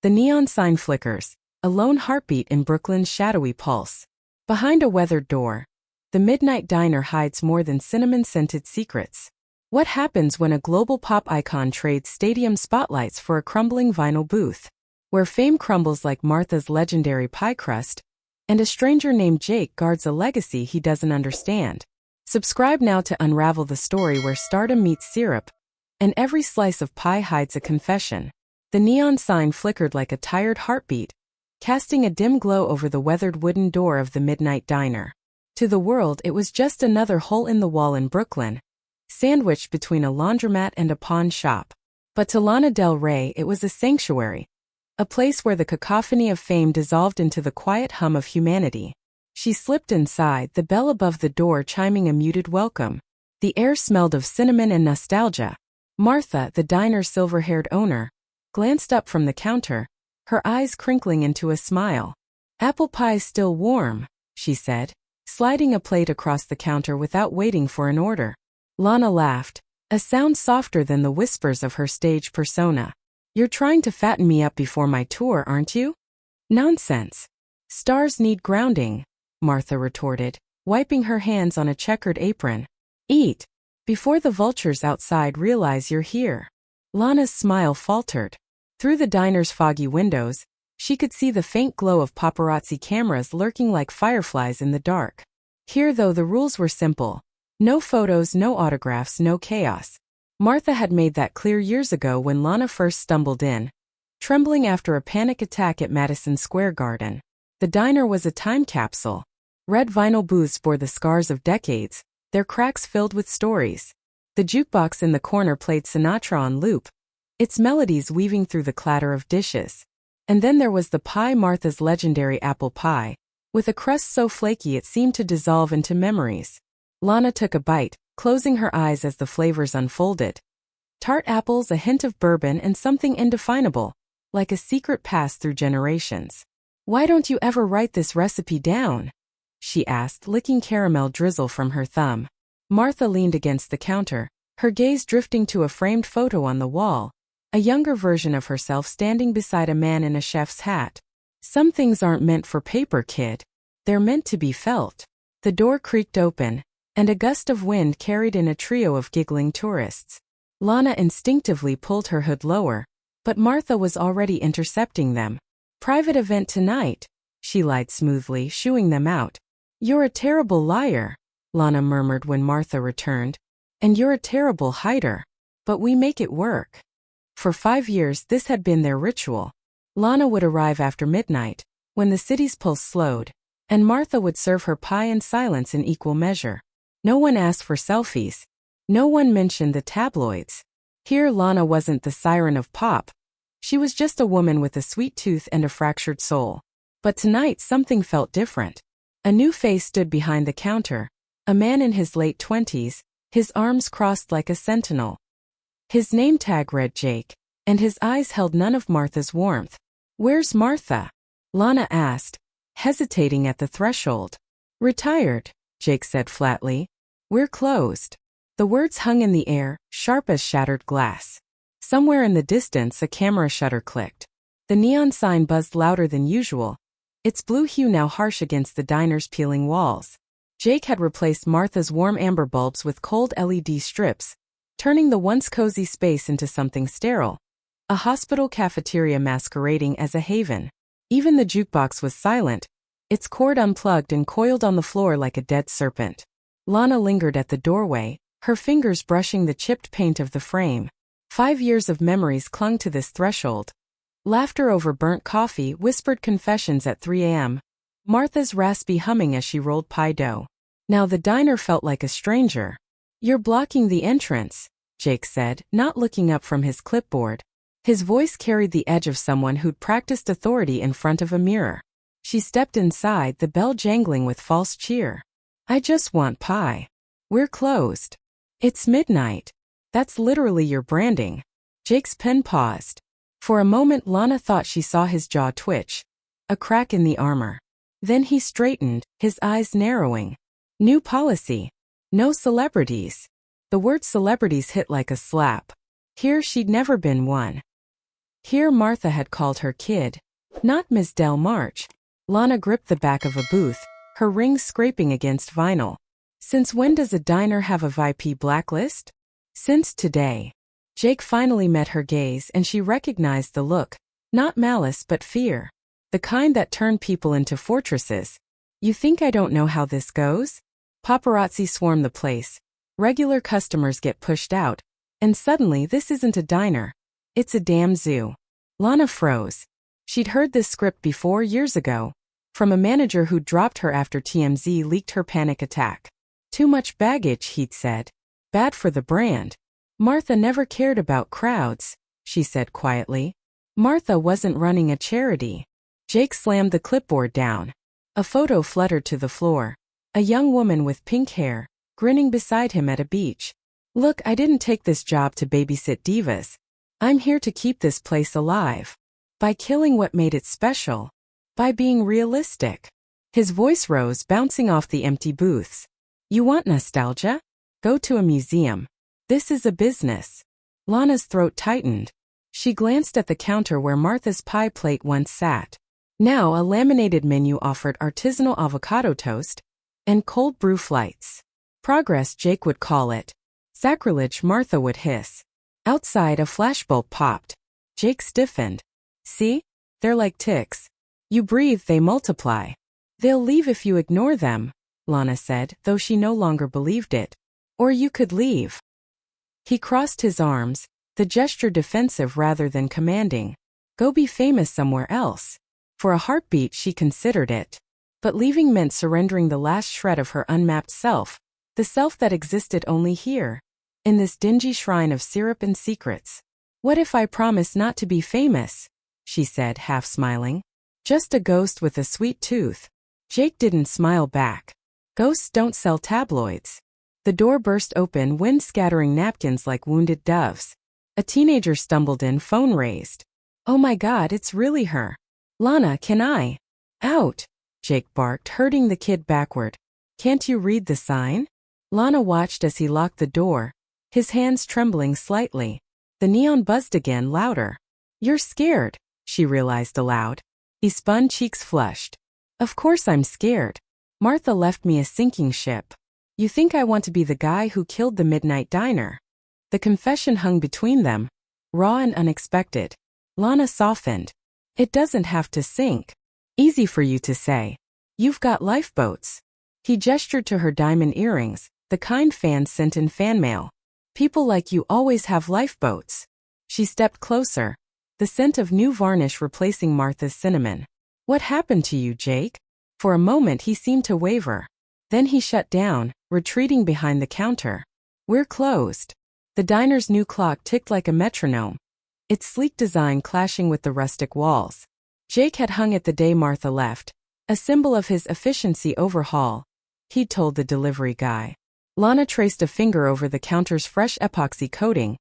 The neon sign flickers, a lone heartbeat in Brooklyn's shadowy pulse. Behind a weathered door, the Midnight Diner hides more than cinnamon-scented secrets. What happens when a global pop icon trades stadium spotlights for a crumbling vinyl booth, where fame crumbles like Martha's legendary pie crust, and a stranger named Jake guards a legacy he doesn't understand? Subscribe now to unravel the story where stardom meets syrup, and every slice of pie hides a confession. The neon sign flickered like a tired heartbeat, casting a dim glow over the weathered wooden door of the Midnight Diner. To the world, it was just another hole in the wall in Brooklyn, sandwiched between a laundromat and a pawn shop. But to Lana Del Rey, it was a sanctuary, a place where the cacophony of fame dissolved into the quiet hum of humanity. She slipped inside, the bell above the door chiming a muted welcome. The air smelled of cinnamon and nostalgia. Martha, the diner's silver-haired owner, glanced up from the counter, her eyes crinkling into a smile. "Apple pie's still warm," she said, sliding a plate across the counter without waiting for an order. Lana laughed, a sound softer than the whispers of her stage persona. "You're trying to fatten me up before my tour, aren't you?" "Nonsense. Stars need grounding," Martha retorted, wiping her hands on a checkered apron. "Eat, before the vultures outside realize you're here." Lana's smile faltered. Through the diner's foggy windows, she could see the faint glow of paparazzi cameras lurking like fireflies in the dark. Here, though, the rules were simple. No photos, no autographs, no chaos. Martha had made that clear years ago when Lana first stumbled in, trembling after a panic attack at Madison Square Garden. The diner was a time capsule. Red vinyl booths bore the scars of decades, their cracks filled with stories. The jukebox in the corner played Sinatra on loop, its melodies weaving through the clatter of dishes. And then there was the pie, Martha's legendary apple pie, with a crust so flaky it seemed to dissolve into memories. Lana took a bite, closing her eyes as the flavors unfolded. Tart apples, a hint of bourbon, and something indefinable, like a secret passed through generations. "Why don't you ever write this recipe down?" she asked, licking caramel drizzle from her thumb. Martha leaned against the counter, her gaze drifting to a framed photo on the wall, a younger version of herself standing beside a man in a chef's hat. "Some things aren't meant for paper, kid. They're meant to be felt." The door creaked open, and a gust of wind carried in a trio of giggling tourists. Lana instinctively pulled her hood lower, but Martha was already intercepting them. "Private event tonight," she lied smoothly, shooing them out. "You're a terrible liar," Lana murmured when Martha returned. "And you're a terrible hider. But we make it work." For 5 years this had been their ritual. Lana would arrive after midnight, when the city's pulse slowed, and Martha would serve her pie in silence in equal measure. No one asked for selfies. No one mentioned the tabloids. Here Lana wasn't the siren of pop. She was just a woman with a sweet tooth and a fractured soul. But tonight something felt different. A new face stood behind the counter, a man in his late 20s, his arms crossed like a sentinel. His name tag read Jake, and his eyes held none of Martha's warmth. "Where's Martha?" Lana asked, hesitating at the threshold. "Retired," Jake said flatly. "We're closed." The words hung in the air, sharp as shattered glass. Somewhere in the distance a camera shutter clicked. The neon sign buzzed louder than usual, its blue hue now harsh against the diner's peeling walls. Jake had replaced Martha's warm amber bulbs with cold LED strips, turning the once cozy space into something sterile. A hospital cafeteria masquerading as a haven. Even the jukebox was silent, its cord unplugged and coiled on the floor like a dead serpent. Lana lingered at the doorway, her fingers brushing the chipped paint of the frame. 5 years of memories clung to this threshold. Laughter over burnt coffee, whispered confessions at 3 a.m., Martha's raspy humming as she rolled pie dough. Now the diner felt like a stranger. "You're blocking the entrance," Jake said, not looking up from his clipboard. His voice carried the edge of someone who'd practiced authority in front of a mirror. She stepped inside, the bell jangling with false cheer. "I just want pie. We're closed." "It's midnight." "That's literally your branding." Jake's pen paused. For a moment Lana thought she saw his jaw twitch, a crack in the armor. Then he straightened, his eyes narrowing. "New policy. No celebrities." The word celebrities hit like a slap. Here she'd never been one. Here Martha had called her kid, not Miss Del March. Lana gripped the back of a booth, her rings scraping against vinyl. Since when does a diner have a VIP blacklist? Since today. Jake finally met her gaze and she recognized the look, not malice but fear. The kind that turned people into fortresses. You think I don't know how this goes? Paparazzi swarm the place. Regular customers get pushed out. And suddenly this isn't a diner. It's a damn zoo. Lana froze. She'd heard this script before years ago. From a manager who'd dropped her after TMZ leaked her panic attack. Too much baggage, he'd said. Bad for the brand. Martha never cared about crowds, she said quietly. Martha wasn't running a charity. Jake slammed the clipboard down. A photo fluttered to the floor. A young woman with pink hair, grinning beside him at a beach. Look, I didn't take this job to babysit divas. I'm here to keep this place alive. By killing what made it special. By being realistic. His voice rose, bouncing off the empty booths. You want nostalgia? Go to a museum. This is a business. Lana's throat tightened. She glanced at the counter where Martha's pie plate once sat. Now a laminated menu offered artisanal avocado toast and cold brew flights. Progress, Jake would call it. Sacrilege, Martha would hiss. Outside, a flashbulb popped. Jake stiffened. See? They're like ticks. You breathe, they multiply. They'll leave if you ignore them, Lana said, though she no longer believed it. Or you could leave. He crossed his arms, the gesture defensive rather than commanding. Go be famous somewhere else. For a heartbeat she considered it. But leaving meant surrendering the last shred of her unmapped self, the self that existed only here, in this dingy shrine of syrup and secrets. What if I promise not to be famous? She said, half smiling. Just a ghost with a sweet tooth. Jake didn't smile back. Ghosts don't sell tabloids. The door burst open, wind scattering napkins like wounded doves. A teenager stumbled in, phone raised. Oh my God, it's really her. Lana, can I? Out, Jake barked, herding the kid backward. Can't you read the sign? Lana watched as he locked the door, his hands trembling slightly. The neon buzzed again, louder. You're scared, she realized aloud. He spun, cheeks flushed. Of course I'm scared. Martha left me a sinking ship. You think I want to be the guy who killed the midnight diner? The confession hung between them, raw and unexpected. Lana softened. It doesn't have to sink. Easy for you to say. You've got lifeboats. He gestured to her diamond earrings, the kind fans sent in fan mail. People like you always have lifeboats. She stepped closer, the scent of new varnish replacing Martha's cinnamon. What happened to you, Jake? For a moment he seemed to waver. Then he shut down, retreating behind the counter. We're closed. The diner's new clock ticked like a metronome, its sleek design clashing with the rustic walls. Jake had hung it the day Martha left, a symbol of his efficiency overhaul, he'd told the delivery guy. Lana traced a finger over the counter's fresh epoxy coating,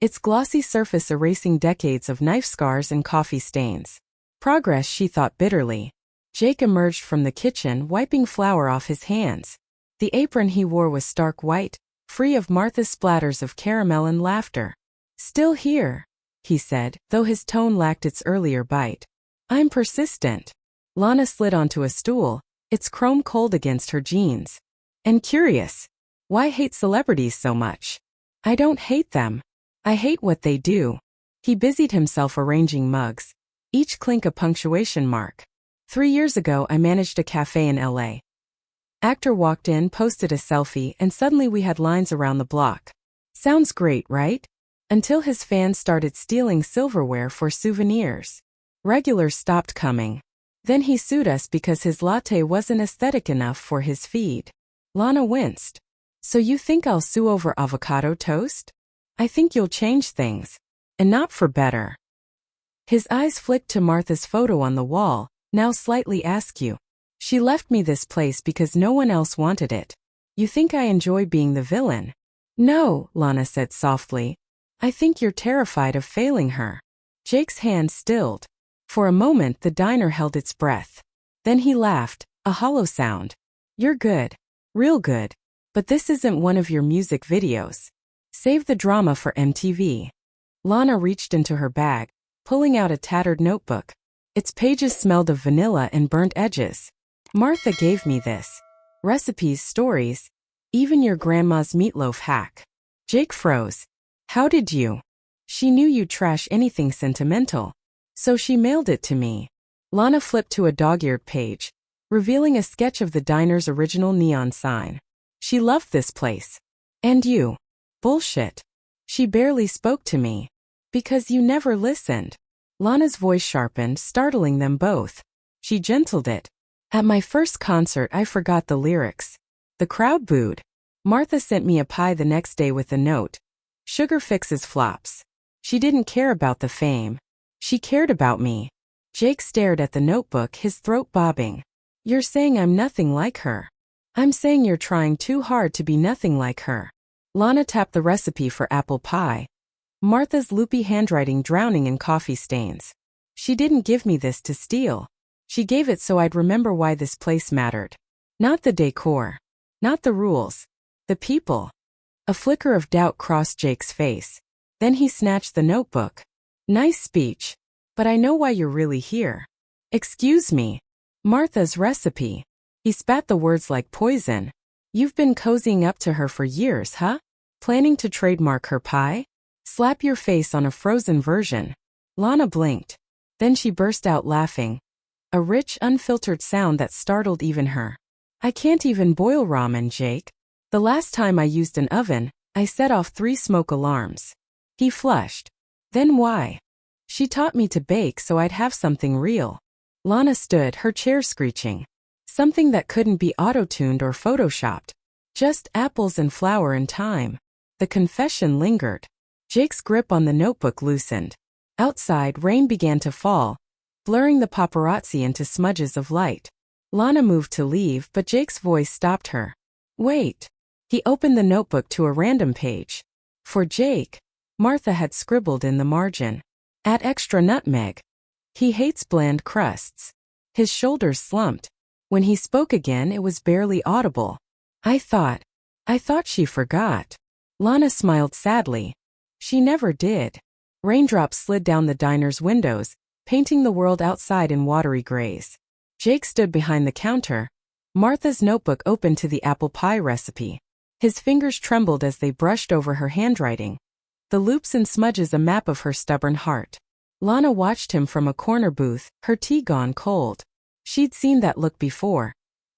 its glossy surface erasing decades of knife scars and coffee stains. Progress, she thought bitterly. Jake emerged from the kitchen, wiping flour off his hands. The apron he wore was stark white, free of Martha's splatters of caramel and laughter. Still here, he said, though his tone lacked its earlier bite. I'm persistent. Lana slid onto a stool, its chrome cold against her jeans. And curious. Why hate celebrities so much? I don't hate them. I hate what they do. He busied himself arranging mugs, each clink a punctuation mark. 3 years ago I managed a cafe in LA. Actor walked in, posted a selfie, and suddenly we had lines around the block. Sounds great, right? Until his fans started stealing silverware for souvenirs. Regulars stopped coming. Then he sued us because his latte wasn't aesthetic enough for his feed. Lana winced. So you think I'll sue over avocado toast? I think you'll change things. And not for better. His eyes flicked to Martha's photo on the wall, now slightly askew. She left me this place because no one else wanted it. You think I enjoy being the villain? No, Lana said softly. I think you're terrified of failing her. Jake's hand stilled. For a moment the diner held its breath. Then he laughed, a hollow sound. You're good. Real good. But this isn't one of your music videos. Save the drama for MTV. Lana reached into her bag, pulling out a tattered notebook. Its pages smelled of vanilla and burnt edges. Martha gave me this. Recipes, stories, even your grandma's meatloaf hack. Jake froze. How did you? She knew you'd trash anything sentimental. So she mailed it to me. Lana flipped to a dog-eared page, revealing a sketch of the diner's original neon sign. She loved this place. And you. Bullshit. She barely spoke to me. Because you never listened. Lana's voice sharpened, startling them both. She gentled it. At my first concert I forgot the lyrics. The crowd booed. Martha sent me a pie the next day with a note. Sugar fixes flops. She didn't care about the fame. She cared about me. Jake stared at the notebook, his throat bobbing. You're saying I'm nothing like her. I'm saying you're trying too hard to be nothing like her. Lana tapped the recipe for apple pie. Martha's loopy handwriting drowning in coffee stains. She didn't give me this to steal. She gave it so I'd remember why this place mattered. Not the decor. Not the rules. The people. A flicker of doubt crossed Jake's face. Then he snatched the notebook. Nice speech. But I know why you're really here. Excuse me. Martha's recipe. He spat the words like poison. You've been cozying up to her for years, huh? Planning to trademark her pie? Slap your face on a frozen version. Lana blinked. Then she burst out laughing. A rich, unfiltered sound that startled even her. I can't even boil ramen, Jake. The last time I used an oven, I set off 3 smoke alarms. He flushed. Then why? She taught me to bake so I'd have something real. Lana stood, her chair screeching. Something that couldn't be auto-tuned or photoshopped. Just apples and flour and time. The confession lingered. Jake's grip on the notebook loosened. Outside, rain began to fall, blurring the paparazzi into smudges of light. Lana moved to leave, but Jake's voice stopped her. Wait. He opened the notebook to a random page. For Jake, Martha had scribbled in the margin. Add extra nutmeg. He hates bland crusts. His shoulders slumped. When he spoke again, it was barely audible. I thought she forgot. Lana smiled sadly. She never did. Raindrops slid down the diner's windows, painting the world outside in watery grays. Jake stood behind the counter. Martha's notebook opened to the apple pie recipe. His fingers trembled as they brushed over her handwriting. The loops and smudges a map of her stubborn heart. Lana watched him from a corner booth, her tea gone cold. She'd seen that look before.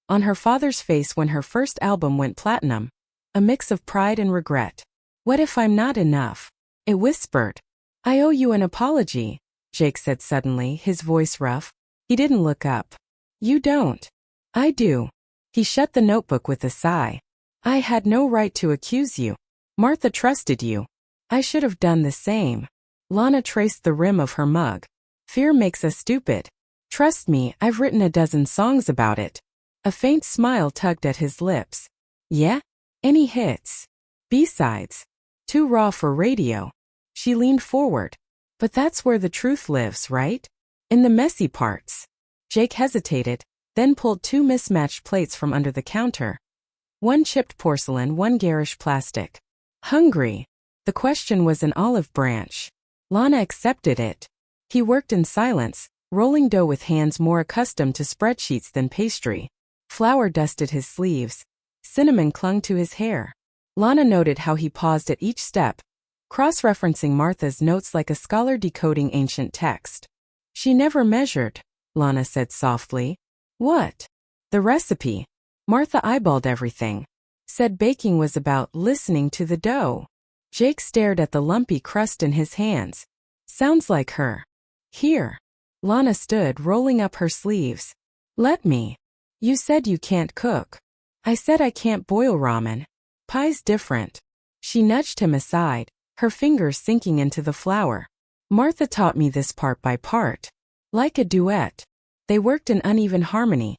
On her father's face when her first album went platinum. A mix of pride and regret. What if I'm not enough? It whispered. I owe you an apology, Jake said suddenly, his voice rough. He didn't look up. You don't. I do. He shut the notebook with a sigh. I had no right to accuse you. Martha trusted you. I should have done the same. Lana traced the rim of her mug. Fear makes us stupid. Trust me, I've written a dozen songs about it. A faint smile tugged at his lips. Yeah? Any hits? B-sides? Too raw for radio. She leaned forward. But that's where the truth lives, right? In the messy parts. Jake hesitated, then pulled 2 mismatched plates from under the counter. One chipped porcelain, one garish plastic. Hungry. The question was an olive branch. Lana accepted it. He worked in silence, rolling dough with hands more accustomed to spreadsheets than pastry. Flour dusted his sleeves. Cinnamon clung to his hair. Lana noted how he paused at each step, cross-referencing Martha's notes like a scholar decoding ancient text. She never measured, Lana said softly. What? The recipe. Martha eyeballed everything. Said baking was about listening to the dough. Jake stared at the lumpy crust in his hands. Sounds like her. Here. Lana stood, rolling up her sleeves. Let me. You said you can't cook. I said I can't boil ramen. Pie's different. She nudged him aside, her fingers sinking into the flour. Martha taught me this part by part. Like a duet. They worked in uneven harmony.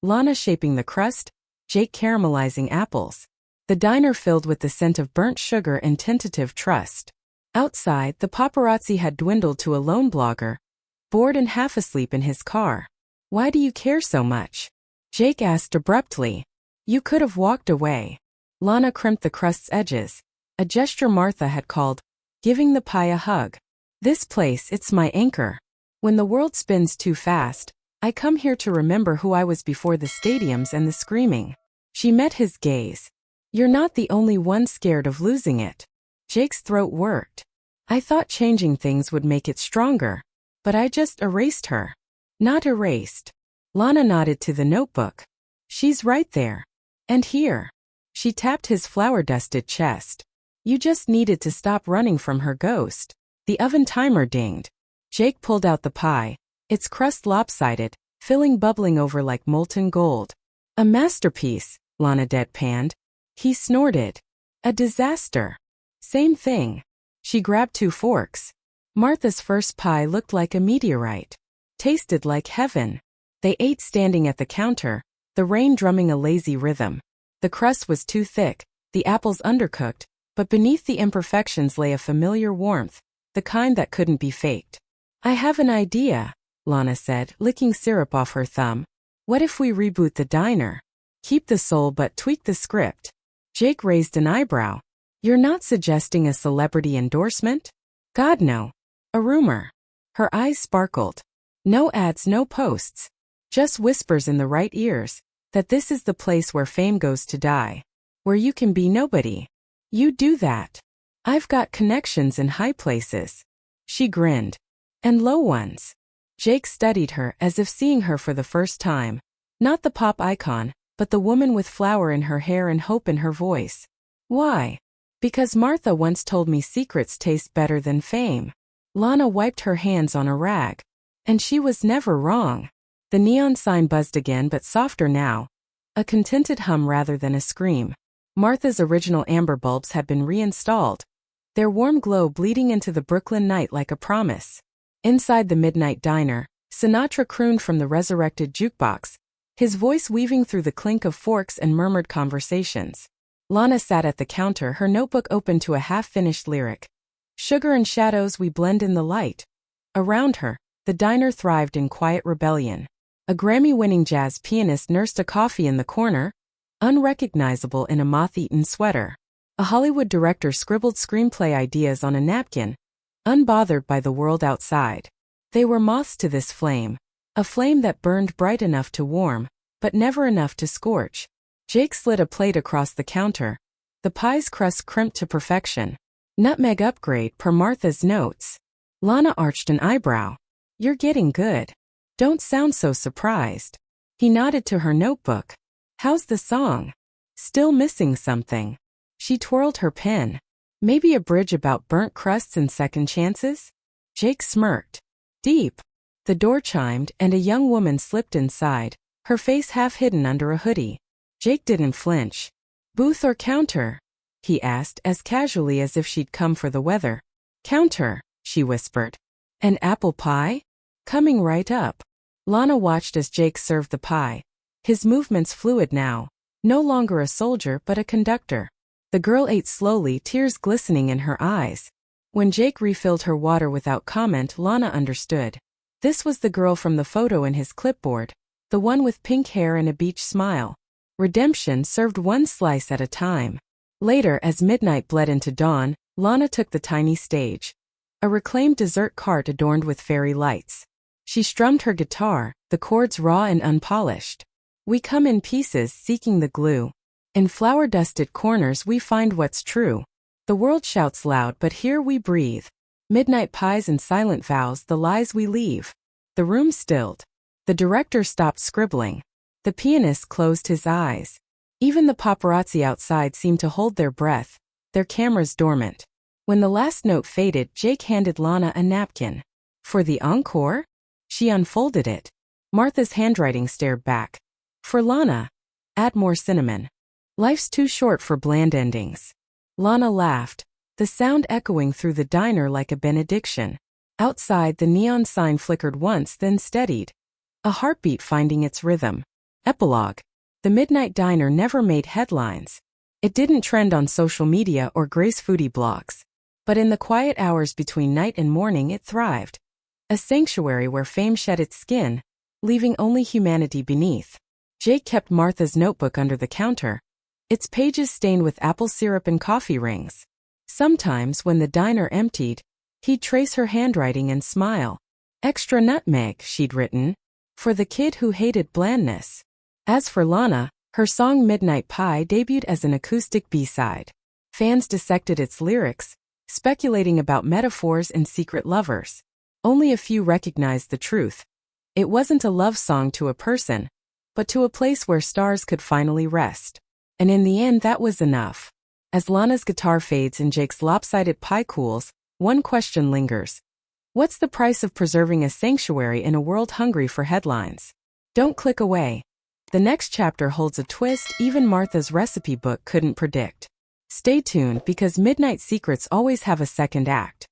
Lana shaping the crust, Jake caramelizing apples. The diner filled with the scent of burnt sugar and tentative trust. Outside, the paparazzi had dwindled to a lone blogger, bored and half asleep in his car. Why do you care so much? Jake asked abruptly. You could have walked away. Lana crimped the crust's edges, a gesture Martha had called giving the pie a hug. This place, it's my anchor. When the world spins too fast, I come here to remember who I was before the stadiums and the screaming. She met his gaze. You're not the only one scared of losing it. Jake's throat worked. I thought changing things would make it stronger. But I just erased her. Not erased. Lana nodded to the notebook. She's right there. And here. She tapped his flour-dusted chest. You just needed to stop running from her ghost. The oven timer dinged. Jake pulled out the pie, its crust lopsided, filling bubbling over like molten gold. A masterpiece, Lana deadpanned. He snorted. A disaster. Same thing. She grabbed 2 forks. Martha's first pie looked like a meteorite. Tasted like heaven. They ate standing at the counter, the rain drumming a lazy rhythm. The crust was too thick, the apples undercooked, but beneath the imperfections lay a familiar warmth, the kind that couldn't be faked. I have an idea, Lana said, licking syrup off her thumb. What if we reboot the diner? Keep the soul but tweak the script. Jake raised an eyebrow. You're not suggesting a celebrity endorsement? God no. A rumor. Her eyes sparkled. No ads, no posts. Just whispers in the right ears, that this is the place where fame goes to die. Where you can be nobody. You do that. I've got connections in high places. She grinned. And low ones. Jake studied her as if seeing her for the first time. Not the pop icon, but the woman with flour in her hair and hope in her voice. Why? Because Martha once told me secrets taste better than fame. Lana wiped her hands on a rag. And she was never wrong. The neon sign buzzed again but softer now. A contented hum rather than a scream. Martha's original amber bulbs had been reinstalled. Their warm glow bleeding into the Brooklyn night like a promise. Inside the midnight diner, Sinatra crooned from the resurrected jukebox, his voice weaving through the clink of forks and murmured conversations. Lana sat at the counter, her notebook open to a half-finished lyric. Sugar and shadows we blend in the light. Around her, the diner thrived in quiet rebellion. A Grammy-winning jazz pianist nursed a coffee in the corner, unrecognizable in a moth-eaten sweater. A Hollywood director scribbled screenplay ideas on a napkin, unbothered by the world outside. They were moths to this flame, a flame that burned bright enough to warm, but never enough to scorch. Jake slid a plate across the counter. The pie's crust crimped to perfection. Nutmeg upgrade per Martha's notes. Lana arched an eyebrow. You're getting good. Don't sound so surprised. He nodded to her notebook. How's the song? Still missing something. She twirled her pen. Maybe a bridge about burnt crusts and second chances? Jake smirked. Deep. The door chimed and a young woman slipped inside, her face half hidden under a hoodie. Jake didn't flinch. Booth or counter? He asked as casually as if she'd come for the weather. Counter, she whispered. An apple pie? Coming right up. Lana watched as Jake served the pie. His movements fluid now. No longer a soldier but a conductor. The girl ate slowly, tears glistening in her eyes. When Jake refilled her water without comment, Lana understood. This was the girl from the photo in his clipboard, the one with pink hair and a beach smile. Redemption served one slice at a time. Later, as midnight bled into dawn, Lana took the tiny stage. A reclaimed dessert cart adorned with fairy lights. She strummed her guitar, the chords raw and unpolished. We come in pieces, seeking the glue. In flour-dusted corners we find what's true. The world shouts loud but here we breathe. Midnight pies and silent vows, the lies we leave. The room stilled. The director stopped scribbling. The pianist closed his eyes. Even the paparazzi outside seemed to hold their breath, their cameras dormant. When the last note faded, Jake handed Lana a napkin. For the encore? She unfolded it. Martha's handwriting stared back. For Lana. Add more cinnamon. Life's too short for bland endings. Lana laughed, the sound echoing through the diner like a benediction. Outside, the neon sign flickered once, then steadied. A heartbeat finding its rhythm. Epilogue. The midnight diner never made headlines. It didn't trend on social media or grace foodie blogs. But in the quiet hours between night and morning it thrived. A sanctuary where fame shed its skin, leaving only humanity beneath. Jake kept Martha's notebook under the counter, its pages stained with apple syrup and coffee rings. Sometimes when the diner emptied, He'd trace her handwriting and smile. Extra nutmeg, she'd written. For the kid who hated blandness. As for Lana, her song Midnight Pie debuted as an acoustic B-side. Fans dissected its lyrics, speculating about metaphors and secret lovers. Only a few recognized the truth. It wasn't a love song to a person, but to a place where stars could finally rest. And in the end, that was enough. As Lana's guitar fades and Jake's lopsided pie cools, one question lingers. What's the price of preserving a sanctuary in a world hungry for headlines? Don't click away. The next chapter holds a twist even Martha's recipe book couldn't predict. Stay tuned because Midnight Secrets always have a second act.